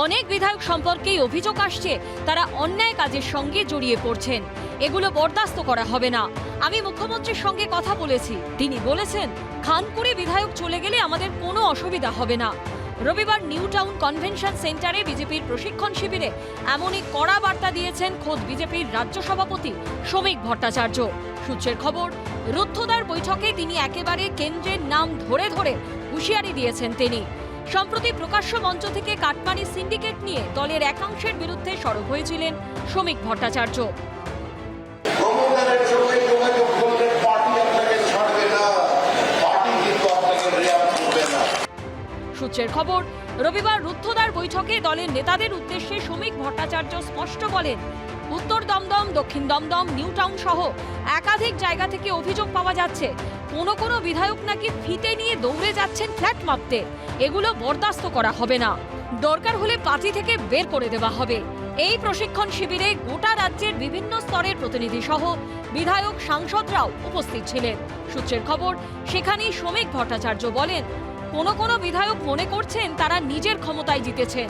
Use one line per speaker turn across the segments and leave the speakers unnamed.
অনেক বিধায়ক সম্পর্কেই অভিযোগ আসছে তারা অন্যায় কাজের সঙ্গে জড়িয়ে পড়ছেন। এগুলো বরদাস্ত করা হবে না। আমি মুখ্যমন্ত্রীর সঙ্গে কথা বলেছি, তিনি বলেছেন খানপুরে বিধায়ক চলে গেলে আমাদের কোনো অসুবিধা হবে না। রবিবার নিউ টাউন কনভেনশন সেন্টারে বিজেপির প্রশিক্ষণ শিবিরে এমনই কড়া বার্তা দিয়েছেন খোদ বিজেপির রাজ্য সভাপতি শ্রমিক ভট্টাচার্য। সূত্রের খবর, রুদ্ধদ্বার বৈঠকে তিনি একেবারে কেন্দ্রের নাম ধরে ধরে হুঁশিয়ারি দিয়েছেন তিনি। সম্প্রতি প্রকাশ্য মঞ্চ থেকে কাটমানি সিন্ডিকেট নিয়ে দলের একাংশের বিরুদ্ধে সরব হয়েছিলেন শ্রমিক ভট্টাচার্য। সূত্রের খবর, রবিবার রুদ্ধদ্বার বৈঠকে দলের নেতাদের উদ্দেশ্যে শ্রমিক ভট্টাচার্য স্পষ্ট বলেন, উত্তর দমদম, দক্ষিণ দমদম, নিউ টাউন সহ একাধিক জায়গা থেকে অভিযোগ পাওয়া যাচ্ছে কোনো বিধায়ক নাকি ফিতে নিয়ে দৌড়ে যাচ্ছেন ফ্ল্যাট মাপতে। এগুলো বরদাস্ত করা হবে না, দরকার হলে পার্টি থেকে বের করে দেওয়া হবে। এই প্রশিক্ষণ শিবিরে গোটা রাজ্যের বিভিন্ন স্তরের প্রতিনিধি সহ বিধায়ক, সাংসদরাও উপস্থিত ছিলেন। সূত্রের খবর, সেখানেই শ্রমিক ভট্টাচার্য বলেন, কোনো বিধায়ক মনে করছেন তারা নিজের ক্ষমতায় জিতেছেন,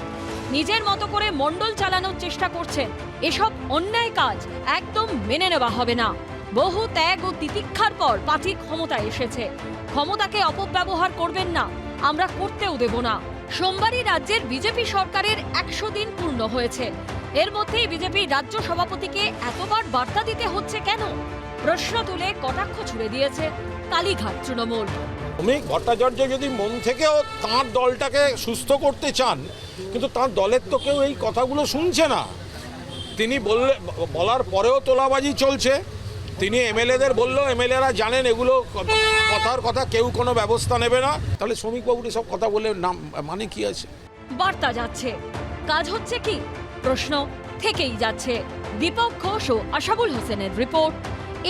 নিজের মতো করে মণ্ডল চালানোর চেষ্টা করছেন। এসব অন্যায় কাজ একদম মেনে নেওয়া হবে না। বহু ত্যাগ ও তিতিক্ষার পর পার্টি ক্ষমতায় এসেছে, ক্ষমতাকে অপব্যবহার করবেন না, আমরা করতেও দেব না। সোমবারই রাজ্যের বিজেপি সরকারের 100 দিন পূর্ণ হয়েছে। এর মধ্যেই বিজেপির রাজ্য সভাপতিকে এতবার বার্তা দিতে হচ্ছে কেন? প্রশ্ন তুলে কটাক্ষ ছুড়ে দিয়েছে কালীঘাট তৃণমূল।
শ্রমিক ভট্টাচার্য যদি মন থেকেও তাঁর দলটাকে সুস্থ করতে চান, কিন্তু তাঁর দলের তো কেউ এই কথাগুলো শুনছে না। তিনি বলার পরেও তোলাবাজি চলছে। তিনি এমএলএদের বললেও এমএলএরা জানেন এগুলো কথার কথা, কেউ কোনো ব্যবস্থা নেবে না। তাহলে শ্রমিকবাবুর সব কথা বলে নাম মানে কি আছে?
বার্তা যাচ্ছে, কাজ হচ্ছে কি? প্রশ্ন থেকেই যাচ্ছে। দীপক ঘোষ ও আশাবুল হোসেনের রিপোর্ট,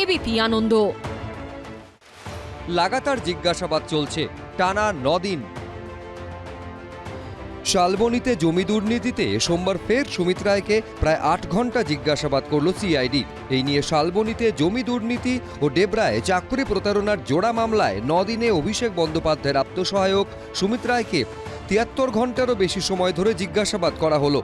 এবিপি আনন্দ।
লাগাতার জিজ্ঞাসাবাদ চলছে টানা 9 দিন। শালবনীতে জমি দুর্নীতিতে সোমবার ফের সুমিত রায়কে প্রায় 8 ঘন্টা জিজ্ঞাসাবাদ করল সিআইডি। এই নিয়ে শালবনীতে জমি দুর্নীতি ও ডেবরায় চাকরি প্রতারণার জোড়া মামলায় 9 দিনে অভিষেক বন্দ্যোপাধ্যায়ের আত্মসহায়ক সুমিত রায়কে 73 ঘন্টারও বেশি সময় ধরে জিজ্ঞাসাবাদ করা হলো।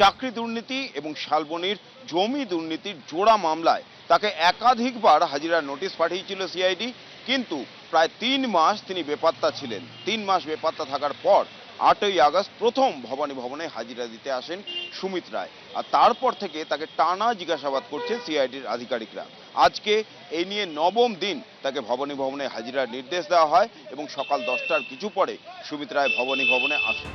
চাকরি দুর্নীতি এবং শালবনীর জমি দুর্নীতির জোড়া মামলায় তাকে একাধিকবার হাজিরার নোটিশ পাঠিয়েছিল সিআইডি, কিন্তু প্রায় 3 মাস তিনি বেপাত্তা ছিলেন। 3 মাস বেপাত্তা থাকার পর 8ই আগস্ট প্রথম ভবানী ভবনে হাজিরা দিতে আসেন সুমিত রায়, আর তারপর থেকে তাকে টানা জিজ্ঞাসাবাদ করছেন সিআইডির আধিকারিকরা। আজকে এই নিয়ে 9ম দিন তাকে ভবানী ভবনে হাজিরার নির্দেশ দেওয়া হয় এবং সকাল 10টার কিছু পরে সুমিত রায় ভবানী ভবনে আসেন।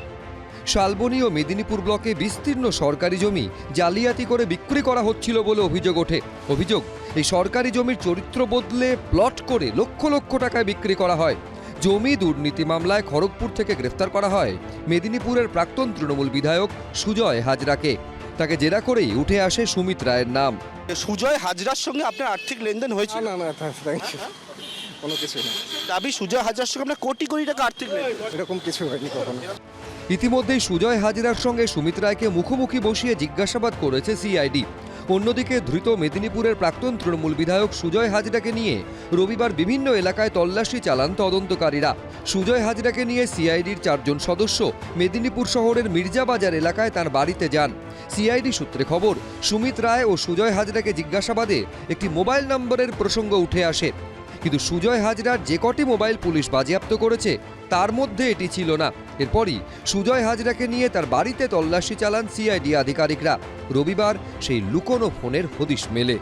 শালবনী ও মেদিনীপুর ব্লকে বিস্তীর্ণ সরকারি জমি জালিয়াতি করে বিক্রি করা হচ্ছিল বলে অভিযোগ ওঠে। অভিযোগ, এই সরকারি জমির চরিত্র বদলে প্লট করে লক্ষ লক্ষ টাকায় বিক্রি করা হয়। জমি দুর্নীতি মামলায় খড়গপুর থেকে গ্রেফতার করা হয় মেদিনীপুরের প্রাক্তন তৃণমূল বিধায়ক সুজয় হাজরাকে। তাকে জেরা করেই উঠে আসে সুমিত রায়ের নাম।
সুজয় হাজরার সঙ্গে আপনার আর্থিক লেনদেন হয়েছে?
না কোনো কিছু না।
দাবি সুজয় হাজরার সঙ্গে আপনার কোটি কোটি টাকা আর্থিক লেনদেন,
এরকম কিছু হয়নি কখনো।
ইতিমধ্যেই সুজয় হাজরার সঙ্গে সুমিত রায়কে মুখোমুখি বসিয়ে জিজ্ঞাসাবাদ করেছে সিআইডি। অন্যদিকে ধৃত মেদিনীপুরের প্রাক্তন তৃণমূল বিধায়ক সুজয় হাজরাকে নিয়ে রবিবার বিভিন্ন এলাকায় তল্লাশি চালান তদন্তকারীরা। সুজয় হাজরাকে নিয়ে সিআইডির 4 জন সদস্য মেদিনীপুর শহরের মির্জাবাজার এলাকায় তার বাড়িতে যান। সিআইডি সূত্রে খবর, সুমিত রায় ও সুজয় হাজরাকে জিজ্ঞাসাবাদে একটি মোবাইল নম্বরের প্রসঙ্গ উঠে আসে, কিন্তু সুজয় হাজরার যে কটি মোবাইল পুলিশ বাজেয়াপ্ত করেছে তার মধ্যে এটি ছিল না। এরপরই সুজয় হাজরাকে নিয়ে তার বাড়িতে তল্লাশি চালান সিআইডি আধিকারিকরা। রবিবার সেই লুকোনো ফোনের হদিশ মেলে।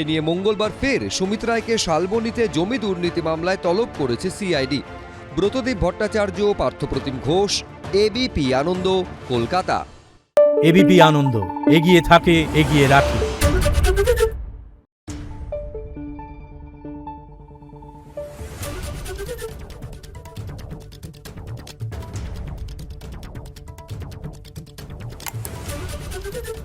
এ নিয়ে মঙ্গলবার ফের সুমিত রায়কে শালবনীতে জমি দুর্নীতি মামলায় তলব করেছে সিআইডি। ব্রতদীপ ভট্টাচার্য, পার্থপ্রতিম ঘোষ, এবিপি আনন্দ, কলকাতা।
এবিপি আনন্দ, এগিয়ে থাকে, এগিয়ে রাখে।
Thank you.